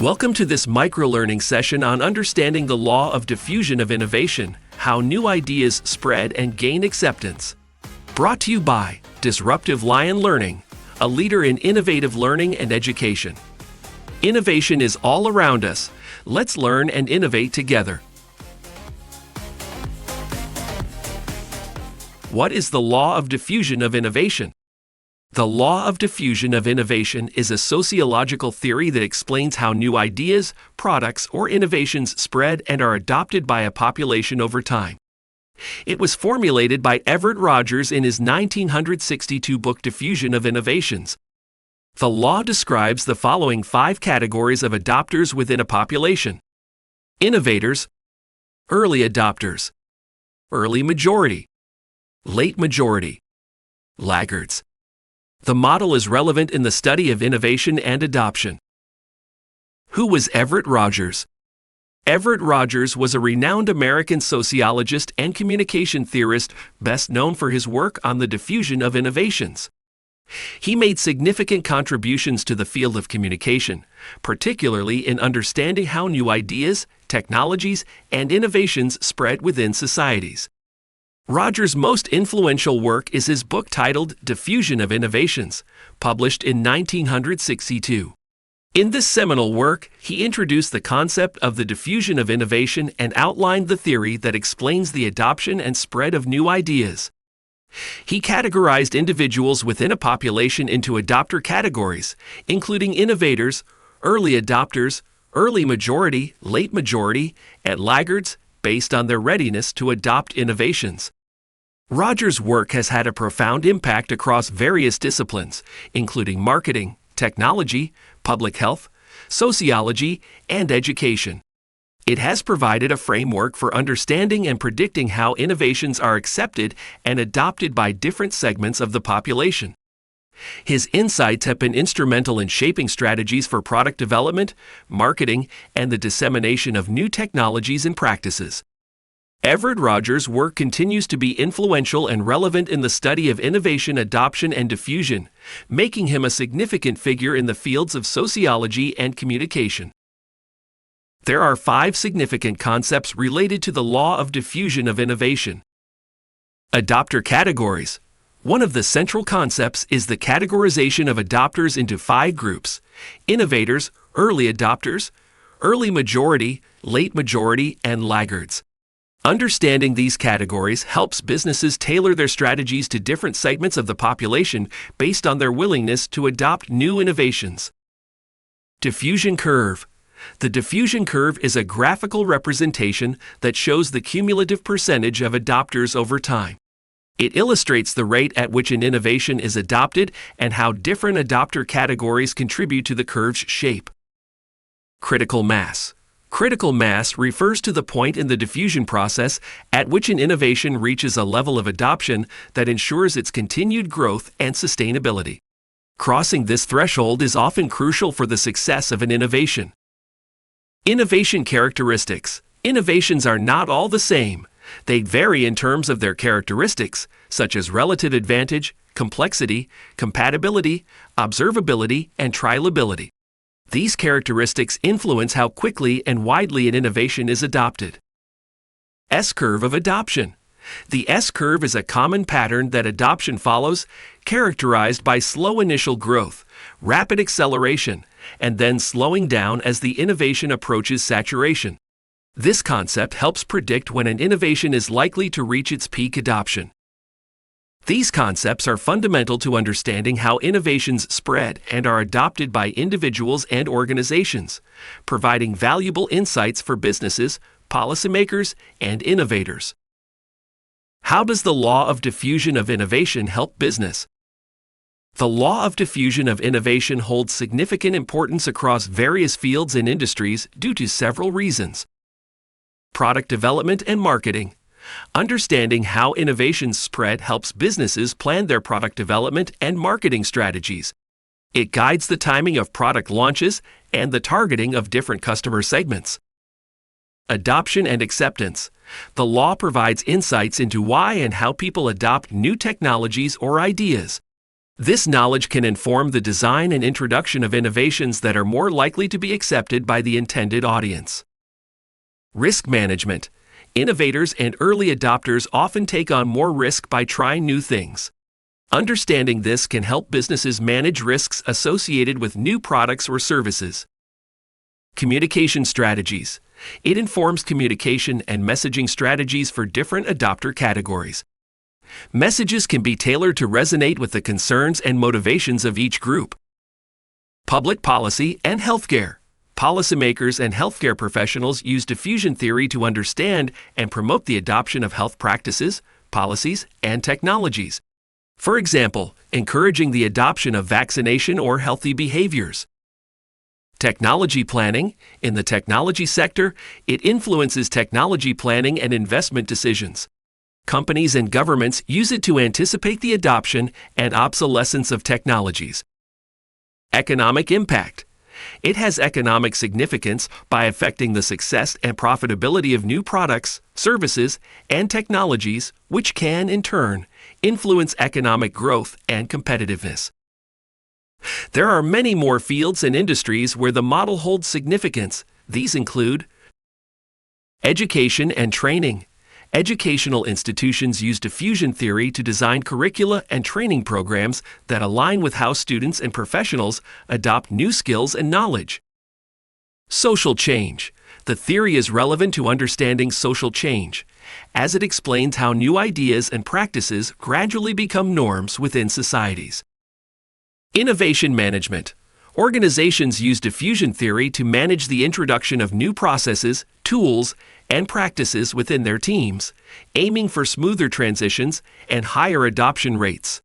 Welcome to this microlearning session on understanding the law of diffusion of innovation, how new ideas spread and gain acceptance. Brought to you by Disruptive Lion Learning, a leader in innovative learning and education. Innovation is all around us. Let's learn and innovate together. What is the law of diffusion of innovation? The law of diffusion of innovation is a sociological theory that explains how new ideas, products, or innovations spread and are adopted by a population over time. It was formulated by Everett Rogers in his 1962 book Diffusion of Innovations. The law describes the following 5 categories of adopters within a population: innovators, early adopters, early majority, late majority, laggards. The model is relevant in the study of innovation and adoption. Who was Everett Rogers? Everett Rogers was a renowned American sociologist and communication theorist, best known for his work on the diffusion of innovations. He made significant contributions to the field of communication, particularly in understanding how new ideas, technologies, and innovations spread within societies. Rogers' most influential work is his book titled Diffusion of Innovations, published in 1962. In this seminal work, he introduced the concept of the diffusion of innovation and outlined the theory that explains the adoption and spread of new ideas. He categorized individuals within a population into adopter categories, including innovators, early adopters, early majority, late majority, and laggards, based on their readiness to adopt innovations. Rogers' work has had a profound impact across various disciplines, including marketing, technology, public health, sociology, and education. It has provided a framework for understanding and predicting how innovations are accepted and adopted by different segments of the population. His insights have been instrumental in shaping strategies for product development, marketing, and the dissemination of new technologies and practices. Everett Rogers' work continues to be influential and relevant in the study of innovation, adoption, and diffusion, making him a significant figure in the fields of sociology and communication. There are 5 significant concepts related to the law of diffusion of innovation. Adopter categories. One of the central concepts is the categorization of adopters into 5 groups: innovators, early adopters, early majority, late majority, and laggards. Understanding these categories helps businesses tailor their strategies to different segments of the population based on their willingness to adopt new innovations. Diffusion curve. The diffusion curve is a graphical representation that shows the cumulative percentage of adopters over time. It illustrates the rate at which an innovation is adopted and how different adopter categories contribute to the curve's shape. Critical mass. Critical mass refers to the point in the diffusion process at which an innovation reaches a level of adoption that ensures its continued growth and sustainability. Crossing this threshold is often crucial for the success of an innovation. Innovation characteristics. Innovations are not all the same. They vary in terms of their characteristics, such as relative advantage, complexity, compatibility, observability, and trialability. These characteristics influence how quickly and widely an innovation is adopted. S-curve of adoption. The S-curve is a common pattern that adoption follows, characterized by slow initial growth, rapid acceleration, and then slowing down as the innovation approaches saturation. This concept helps predict when an innovation is likely to reach its peak adoption. These concepts are fundamental to understanding how innovations spread and are adopted by individuals and organizations, providing valuable insights for businesses, policymakers, and innovators. How does the law of diffusion of innovation help business? The law of diffusion of innovation holds significant importance across various fields and industries due to several reasons. Product development and marketing. Understanding how innovations spread helps businesses plan their product development and marketing strategies. It guides the timing of product launches and the targeting of different customer segments. Adoption and acceptance. The law provides insights into why and how people adopt new technologies or ideas. This knowledge can inform the design and introduction of innovations that are more likely to be accepted by the intended audience. Risk management. Innovators and early adopters often take on more risk by trying new things. Understanding this can help businesses manage risks associated with new products or services. Communication strategies. It informs communication and messaging strategies for different adopter categories. Messages can be tailored to resonate with the concerns and motivations of each group. Public policy and healthcare. Policymakers and healthcare professionals use diffusion theory to understand and promote the adoption of health practices, policies, and technologies. For example, encouraging the adoption of vaccination or healthy behaviors. Technology planning. In the technology sector, it influences technology planning and investment decisions. Companies and governments use it to anticipate the adoption and obsolescence of technologies. Economic impact. It has economic significance by affecting the success and profitability of new products, services, and technologies, which can, in turn, influence economic growth and competitiveness. There are many more fields and industries where the model holds significance. These include education and training. Educational institutions use diffusion theory to design curricula and training programs that align with how students and professionals adopt new skills and knowledge. Social change. The theory is relevant to understanding social change, as it explains how new ideas and practices gradually become norms within societies. Innovation management. Organizations use diffusion theory to manage the introduction of new processes, tools, and practices within their teams, aiming for smoother transitions and higher adoption rates.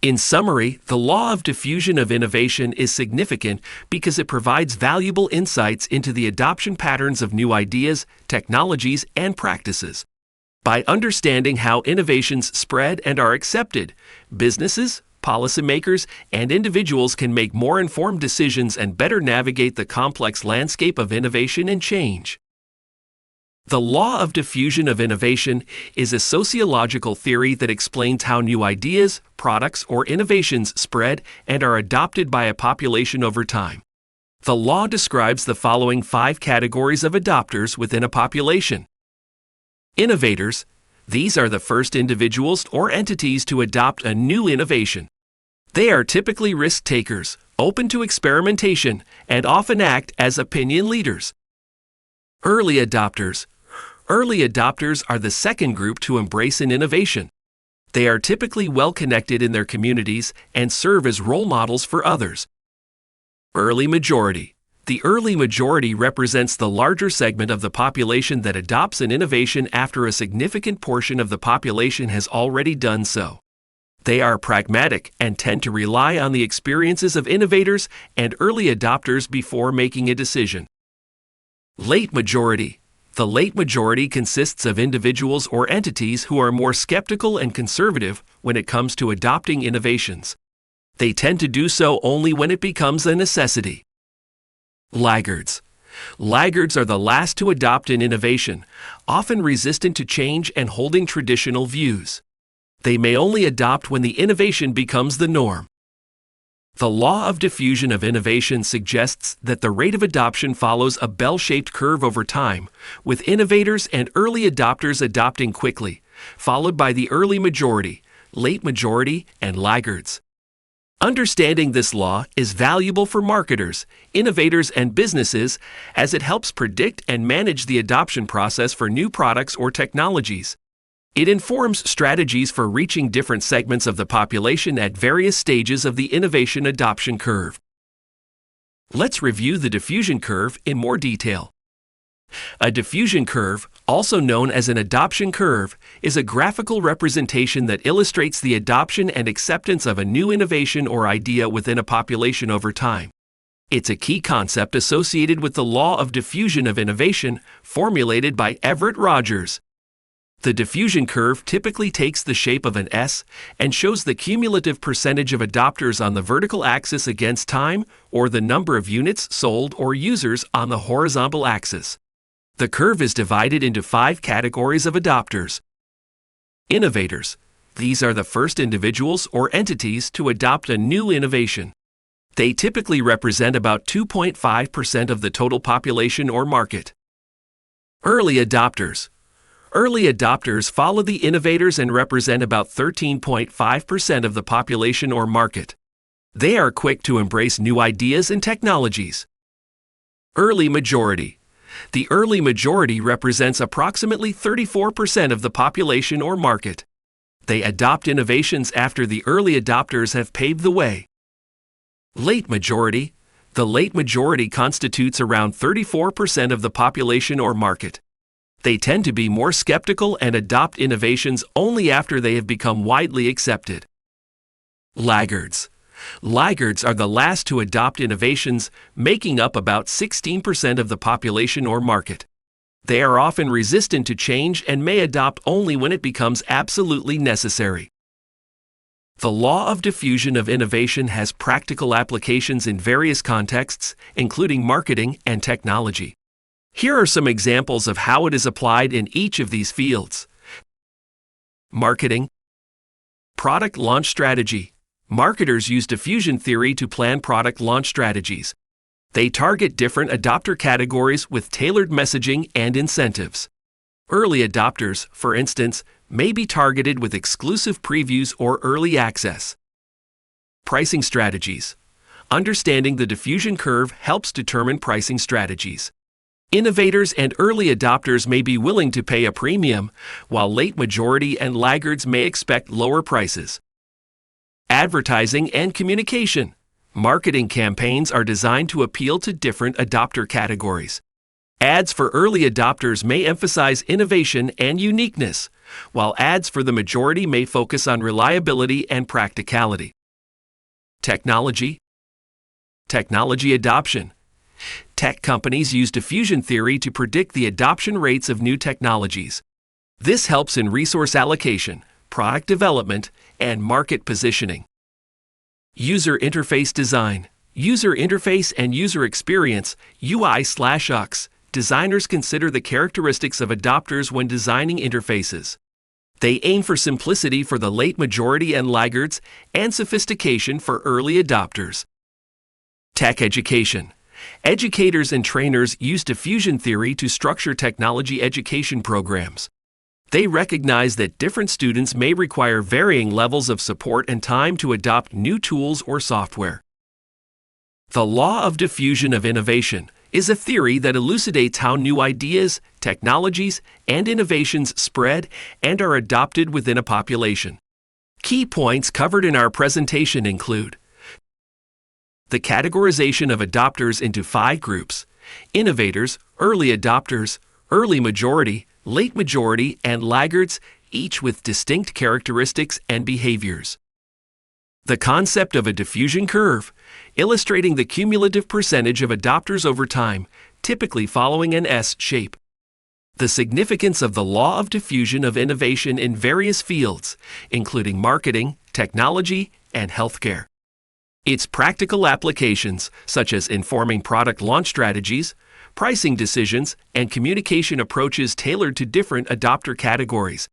In summary, the law of diffusion of innovation is significant because it provides valuable insights into the adoption patterns of new ideas, technologies, and practices. By understanding how innovations spread and are accepted, businesses, policymakers, and individuals can make more informed decisions and better navigate the complex landscape of innovation and change. The law of diffusion of innovation is a sociological theory that explains how new ideas, products, or innovations spread and are adopted by a population over time. The law describes the following 5 categories of adopters within a population. Innovators. These are the first individuals or entities to adopt a new innovation. They are typically risk takers, open to experimentation, and often act as opinion leaders. Early adopters. Early adopters are the second group to embrace an innovation. They are typically well connected in their communities and serve as role models for others. Early majority. The early majority represents the larger segment of the population that adopts an innovation after a significant portion of the population has already done so. They are pragmatic and tend to rely on the experiences of innovators and early adopters before making a decision. Late majority. The late majority consists of individuals or entities who are more skeptical and conservative when it comes to adopting innovations. They tend to do so only when it becomes a necessity. Laggards. Laggards are the last to adopt an innovation, often resistant to change and holding traditional views. They may only adopt when the innovation becomes the norm. The law of diffusion of innovation suggests that the rate of adoption follows a bell-shaped curve over time, with innovators and early adopters adopting quickly, followed by the early majority, late majority, and laggards. Understanding this law is valuable for marketers, innovators, and businesses as it helps predict and manage the adoption process for new products or technologies. It informs strategies for reaching different segments of the population at various stages of the innovation adoption curve. Let's review the diffusion curve in more detail. A diffusion curve, also known as an adoption curve, is a graphical representation that illustrates the adoption and acceptance of a new innovation or idea within a population over time. It's a key concept associated with the law of diffusion of innovation formulated by Everett Rogers. The diffusion curve typically takes the shape of an S and shows the cumulative percentage of adopters on the vertical axis against time or the number of units sold or users on the horizontal axis. The curve is divided into 5 categories of adopters. Innovators. These are the first individuals or entities to adopt a new innovation. They typically represent about 2.5% of the total population or market. Early adopters. Early adopters follow the innovators and represent about 13.5% of the population or market. They are quick to embrace new ideas and technologies. Early majority. The early majority represents approximately 34% of the population or market. They adopt innovations after the early adopters have paved the way. Late majority. The late majority constitutes around 34% of the population or market. They tend to be more skeptical and adopt innovations only after they have become widely accepted. Laggards. Laggards are the last to adopt innovations, making up about 16% of the population or market. They are often resistant to change and may adopt only when it becomes absolutely necessary. The law of diffusion of innovation has practical applications in various contexts, including marketing and technology. Here are some examples of how it is applied in each of these fields. Marketing. Product launch strategy. Marketers use diffusion theory to plan product launch strategies. They target different adopter categories with tailored messaging and incentives. Early adopters, for instance, may be targeted with exclusive previews or early access. Pricing strategies. Understanding the diffusion curve helps determine pricing strategies. Innovators and early adopters may be willing to pay a premium, while late majority and laggards may expect lower prices. Advertising and communication. Marketing campaigns are designed to appeal to different adopter categories. Ads for early adopters may emphasize innovation and uniqueness, while ads for the majority may focus on reliability and practicality. Technology. Technology adoption. Tech companies use diffusion theory to predict the adoption rates of new technologies. This helps in resource allocation, product development, and market positioning. User interface design. User interface and user experience, UI/UX. Designers consider the characteristics of adopters when designing interfaces. They aim for simplicity for the late majority and laggards and sophistication for early adopters. Tech education. Educators and trainers use diffusion theory to structure technology education programs. They recognize that different students may require varying levels of support and time to adopt new tools or software. The law of diffusion of innovation is a theory that elucidates how new ideas, technologies, and innovations spread and are adopted within a population. Key points covered in our presentation include the categorization of adopters into 5 groups: innovators, early adopters, early majority, late majority, and laggards, each with distinct characteristics and behaviors. The concept of a diffusion curve, illustrating the cumulative percentage of adopters over time, typically following an S shape. The significance of the law of diffusion of innovation in various fields, including marketing, technology, and healthcare. Its practical applications, such as informing product launch strategies, pricing decisions, and communication approaches tailored to different adopter categories.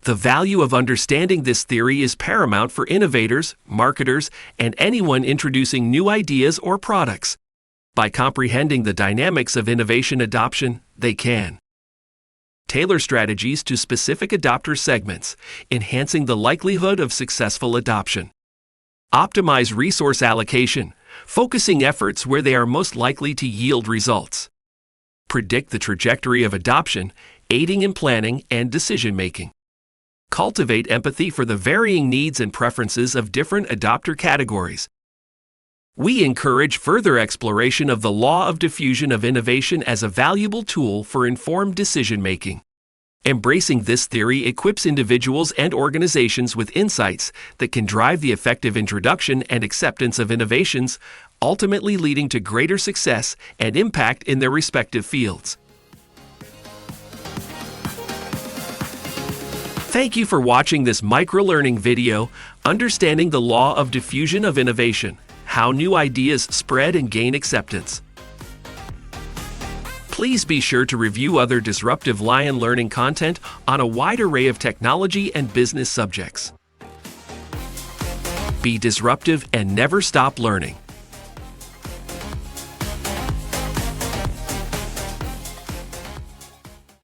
The value of understanding this theory is paramount for innovators, marketers, and anyone introducing new ideas or products. By comprehending the dynamics of innovation adoption, they can tailor strategies to specific adopter segments, enhancing the likelihood of successful adoption. Optimize resource allocation, focusing efforts where they are most likely to yield results. Predict the trajectory of adoption, aiding in planning and decision-making. Cultivate empathy for the varying needs and preferences of different adopter categories. We encourage further exploration of the law of diffusion of innovation as a valuable tool for informed decision-making. Embracing this theory equips individuals and organizations with insights that can drive the effective introduction and acceptance of innovations, ultimately leading to greater success and impact in their respective fields. Thank you for watching this micro-learning video, Understanding the Law of Diffusion of Innovation, How New Ideas Spread and Gain Acceptance. Please be sure to review other Disruptive Lion learning content on a wide array of technology and business subjects. Be disruptive and never stop learning.